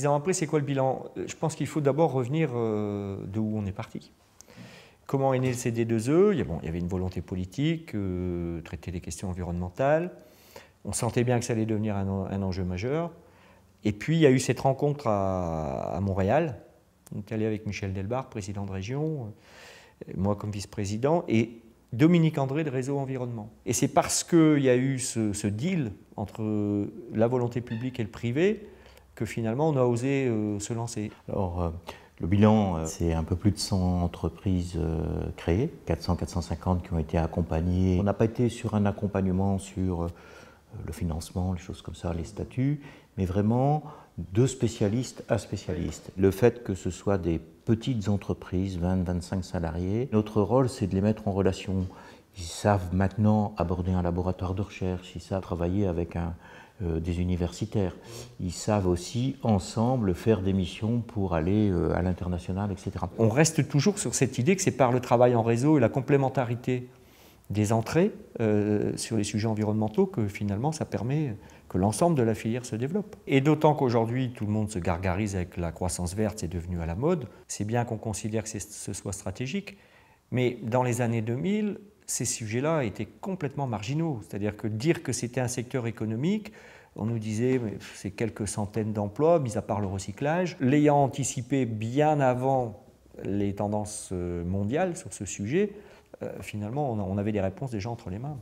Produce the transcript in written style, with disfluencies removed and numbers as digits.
10 ans après, c'est quoi le bilan? Je pense qu'il faut d'abord revenir d'où on est parti. Comment est né le CD2E? Il y avait une volonté politique, traiter les questions environnementales. On sentait bien que ça allait devenir un enjeu majeur. Et puis, il y a eu cette rencontre à Montréal. On est allé avec Michel Delbarre, président de région, moi comme vice-président, et Dominique André de Réseau Environnement. Et c'est parce qu'il y a eu ce deal entre la volonté publique et le privé que finalement on a osé se lancer. Alors, le bilan, c'est un peu plus de 100 entreprises créées, 400-450 qui ont été accompagnées. On n'a pas été sur un accompagnement sur le financement, les choses comme ça, les statuts, mais vraiment de spécialistes à spécialistes. Le fait que ce soit des petites entreprises, 20-25 salariés, notre rôle c'est de les mettre en relation. Ils savent maintenant aborder un laboratoire de recherche, ils savent travailler avec des universitaires. Ils savent aussi ensemble faire des missions pour aller à l'international, etc. On reste toujours sur cette idée que c'est par le travail en réseau et la complémentarité des entrées sur les sujets environnementaux que finalement ça permet que l'ensemble de la filière se développe. Et d'autant qu'aujourd'hui tout le monde se gargarise avec la croissance verte, c'est devenu à la mode. C'est bien qu'on considère que ce soit stratégique, mais dans les années 2000, ces sujets-là étaient complètement marginaux. C'est-à-dire que dire que c'était un secteur économique, on nous disait mais c'est quelques centaines d'emplois, mis à part le recyclage. L'ayant anticipé bien avant les tendances mondiales sur ce sujet, finalement on avait des réponses déjà entre les mains.